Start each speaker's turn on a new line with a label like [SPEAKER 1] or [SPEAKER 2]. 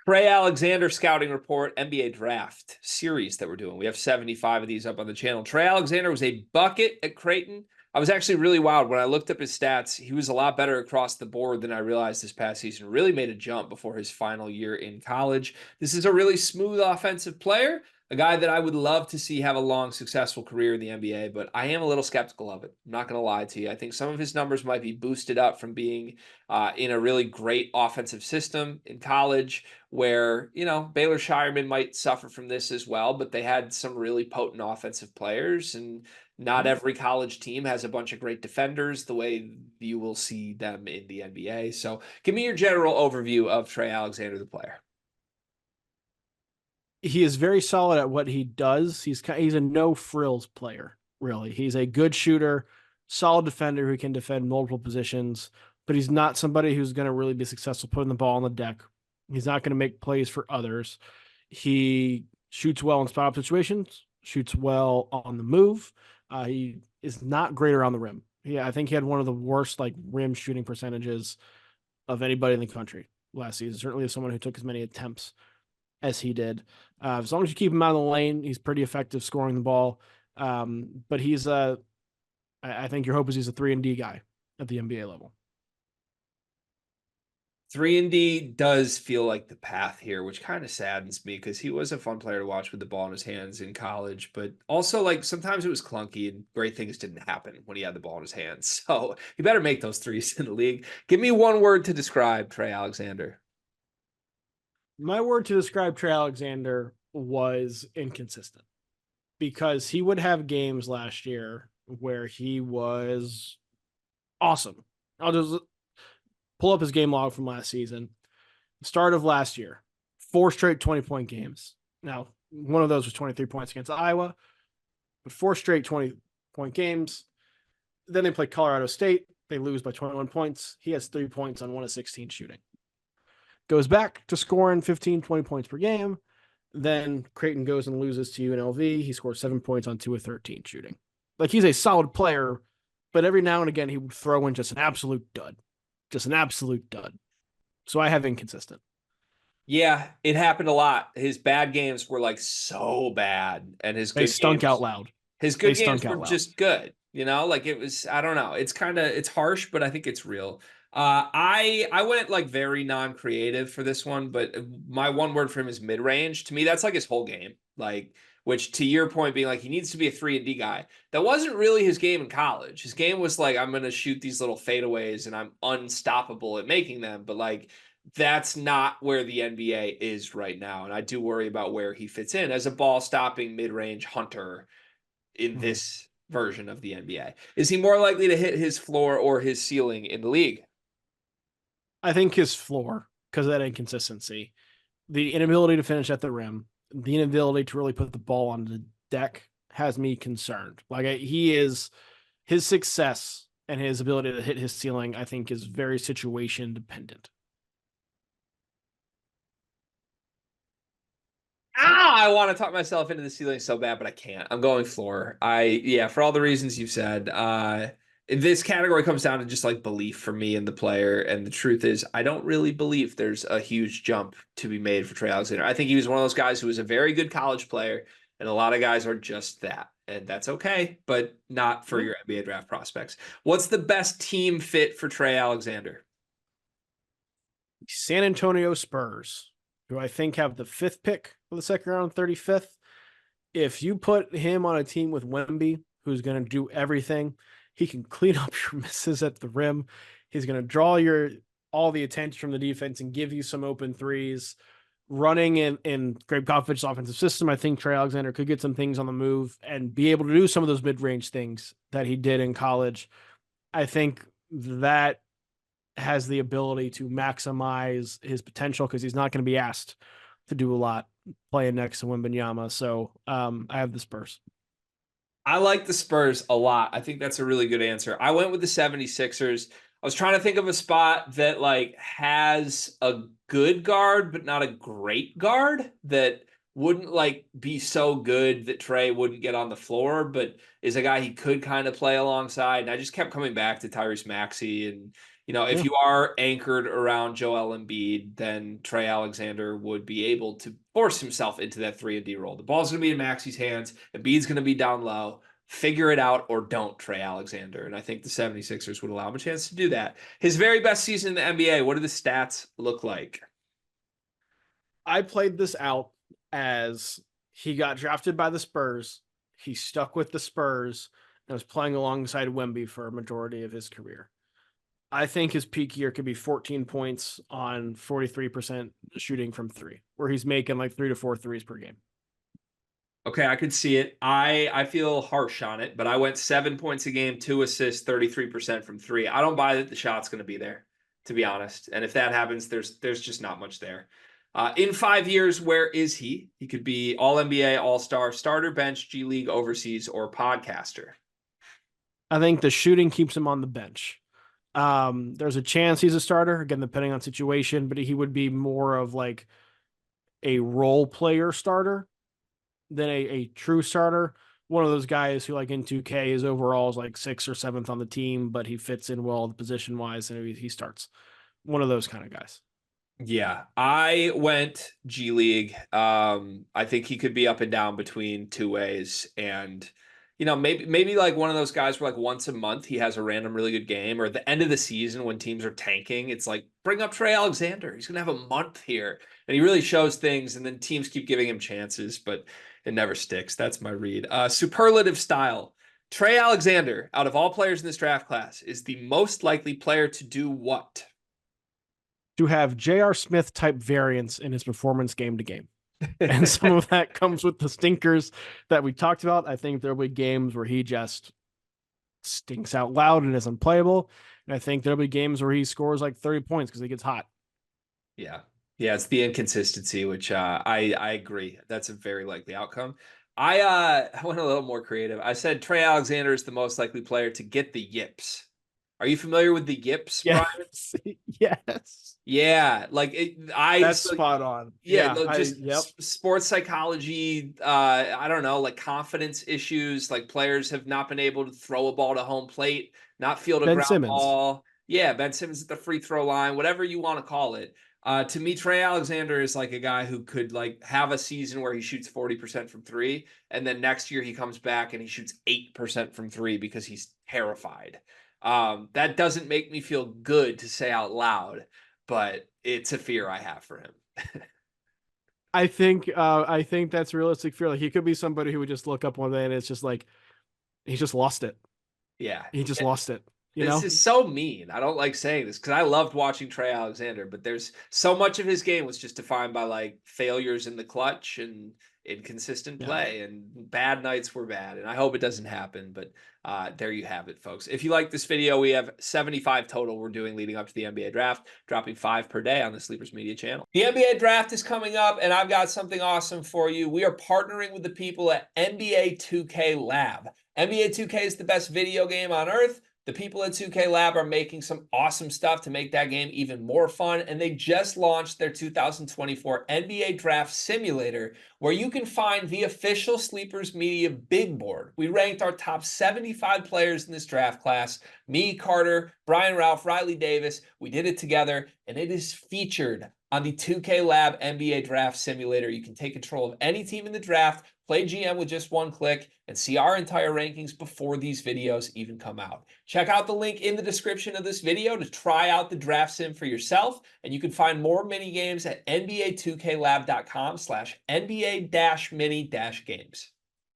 [SPEAKER 1] Trey Alexander scouting report, NBA draft series that we're doing. We have 75 of these up on the channel. Trey Alexander was a bucket at Creighton. I was actually really wild when I looked up his stats. He was a lot better across the board than I realized this past season. Really made a jump before his final year in college. This is a really smooth offensive player, a guy that I would love to see have a long, successful career in the NBA, but I am a little skeptical of it. I'm not going to lie to you. I think some of his numbers might be boosted up from being in a really great offensive system in college where, Baylor Shireman might suffer from this as well, but they had some really potent offensive players, and not every college team has a bunch of great defenders the way you will see them in the NBA. So give me your general overview of Trey Alexander, the player.
[SPEAKER 2] He is very solid at what he does. He's a no frills player, really. He's a good shooter, solid defender who can defend multiple positions, but he's not somebody who's going to really be successful putting the ball on the deck. He's not going to make plays for others. He shoots well in spot up situations, shoots well on the move. He is not great around the rim. Yeah, I think he had one of the worst rim shooting percentages of anybody in the country last season. Certainly as someone who took as many attempts as he did. As long as you keep him out of the lane, he's pretty effective scoring the ball. But I think your hope is he's a 3-and-D guy at the NBA level.
[SPEAKER 1] 3-and-D does feel like the path here, which kind of saddens me because he was a fun player to watch with the ball in his hands in college, but also sometimes it was clunky and great things didn't happen when he had the ball in his hands. So he better make those threes in the league. Give me one word to describe Trey Alexander.
[SPEAKER 2] My word to describe Trey Alexander was inconsistent, because he would have games last year where he was awesome. I'll just pull up his game log from last season. Start of last year, 4 straight 20-point games. Now, one of those was 23 points against Iowa, but 4 straight 20-point games. Then they play Colorado State. They lose by 21 points. He has 3 points on 1 of 16 shooting. Goes back to scoring 15, 20 points per game. Then Creighton goes and loses to UNLV. He scores 7 points on 2 of 13 shooting. He's a solid player, but every now and again he would throw in just an absolute dud. Just an absolute dud. So I have inconsistent.
[SPEAKER 1] Yeah, it happened a lot. His bad games were so bad, and his
[SPEAKER 2] they stunk out loud.
[SPEAKER 1] His good games were just good. It was, I don't know. It's harsh, but I think it's real. I went very non-creative for this one, but my one word for him is mid-range. To me, that's his whole game. Which to your point being he needs to be a 3-and-D guy. That wasn't really his game in college. His game was I'm going to shoot these little fadeaways and I'm unstoppable at making them. But that's not where the NBA is right now. And I do worry about where he fits in as a ball stopping mid-range hunter in this version of the NBA. Is he more likely to hit his floor or his ceiling in the league?
[SPEAKER 2] I think his floor, because of that inconsistency, the inability to finish at the rim, the inability to really put the ball on the deck has me concerned. His success and his ability to hit his ceiling, I think, is very situation dependent.
[SPEAKER 1] I want to talk myself into the ceiling so bad, but I can't. I'm going floor. For all the reasons you've said, this category comes down to just belief for me in the player. And the truth is, I don't really believe there's a huge jump to be made for Trey Alexander. I think he was one of those guys who was a very good college player, and a lot of guys are just that. And that's okay, but not for your NBA draft prospects. What's the best team fit for Trey Alexander?
[SPEAKER 2] San Antonio Spurs, who I think have the 5th pick for the second round, 35th. If you put him on a team with Wemby, who's going to do everything, he can clean up your misses at the rim. He's going to draw all the attention from the defense and give you some open threes. Running in Greg Popovich's offensive system, I think Trey Alexander could get some things on the move and be able to do some of those mid-range things that he did in college. I think that has the ability to maximize his potential because he's not going to be asked to do a lot playing next to Wembanyama. So I have the Spurs.
[SPEAKER 1] I like the Spurs a lot. I think that's a really good answer. I went with the 76ers. I was trying to think of a spot that has a good guard, but not a great guard that wouldn't be so good that Trey wouldn't get on the floor, but is a guy he could kind of play alongside. And I just kept coming back to Tyrese Maxey and If
[SPEAKER 2] Yeah.
[SPEAKER 1] you are anchored around Joel Embiid, then Trey Alexander would be able to force himself into that 3-and-D role. The ball's going to be in Maxi's hands. Embiid's going to be down low. Figure it out or don't, Trey Alexander. And I think the 76ers would allow him a chance to do that. His very best season in the NBA, what do the stats look like?
[SPEAKER 2] I played this out as he got drafted by the Spurs. He stuck with the Spurs and was playing alongside Wemby for a majority of his career. I think his peak year could be 14 points on 43% shooting from three, where he's making like 3 to 4 threes per game.
[SPEAKER 1] Okay, I could see it. I feel harsh on it, but I went 7 points a game, 2 assists, 33% from three. I don't buy that the shot's going to be there, to be honest. And if that happens, there's just not much there. In 5 years, where is he? He could be All NBA, All Star, starter, bench, G League, overseas, or podcaster.
[SPEAKER 2] I think the shooting keeps him on the bench. There's a chance he's a starter, again, depending on situation, but he would be more of like a role player starter than a true starter. One of those guys who, like in 2K, his overall is like 6th or 7th on the team, but he fits in well position wise and he starts. One of those kind of guys.
[SPEAKER 1] Yeah, I went G League. I think he could be up and down between two ways, and maybe like one of those guys where like once a month he has a random really good game, or at the end of the season when teams are tanking, it's like bring up Trey Alexander. He's gonna have a month here, and he really shows things, and then teams keep giving him chances, but it never sticks. That's my read. Superlative style. Trey Alexander, out of all players in this draft class, is the most likely player to do what?
[SPEAKER 2] To have J.R. Smith type variance in his performance game to game. And some of that comes with the stinkers that we talked about. I think there'll be games where he just stinks out loud and is unplayable. And I think there'll be games where he scores like 30 points because he gets hot.
[SPEAKER 1] Yeah. Yeah, it's the inconsistency, which I agree. That's a very likely outcome. I went a little more creative. I said Trey Alexander is the most likely player to get the yips. Are you familiar with the yips, Brian?
[SPEAKER 2] Yes. Yes.
[SPEAKER 1] Yeah, like
[SPEAKER 2] That's spot on.
[SPEAKER 1] yeah,
[SPEAKER 2] Yeah.
[SPEAKER 1] just sports psychology, I don't know, like confidence issues, like players have not been able to throw a ball to home plate, not field a
[SPEAKER 2] Ben
[SPEAKER 1] ground
[SPEAKER 2] Simmons.
[SPEAKER 1] ball. Yeah, Ben Simmons at the free throw line, whatever you want to call it. To me, Trey Alexander is like a guy who could like have a season where he shoots 40% from three, and then next year he comes back and he shoots 8% from three because he's terrified. That doesn't make me feel good to say out loud, but it's a fear I have for him.
[SPEAKER 2] I think that's a realistic fear. Like he could be somebody who would just look up one day and it's just like he's just lost it.
[SPEAKER 1] Yeah.
[SPEAKER 2] He just lost it.
[SPEAKER 1] This is so mean. I don't like saying this because I loved watching Trey Alexander, but there's so much of his game was just defined by like failures in the clutch and inconsistent play, and bad nights were bad. And I hope it doesn't happen, but there you have it, folks. If you like this video, we have 75 total we're doing leading up to the NBA draft, dropping 5 per day on the Sleepers Media channel. The NBA draft is coming up, and I've got something awesome for you. We are partnering with the people at NBA 2K Lab. NBA 2K is the best video game on earth. The people at 2K Lab are making some awesome stuff to make that game even more fun, and they just launched their 2024 NBA Draft Simulator, where you can find the official Sleepers Media big board. We ranked our top 75 players in this draft class. Me, Carter, Brian Ralph, Riley Davis. We did it together, and it is featured on the 2K Lab NBA Draft Simulator. You can take control of any team in the draft, play GM with just one click, and see our entire rankings before these videos even come out. Check out the link in the description of this video to try out the draft sim for yourself, and you can find more mini games at nba2klab.com/NBA-mini-games.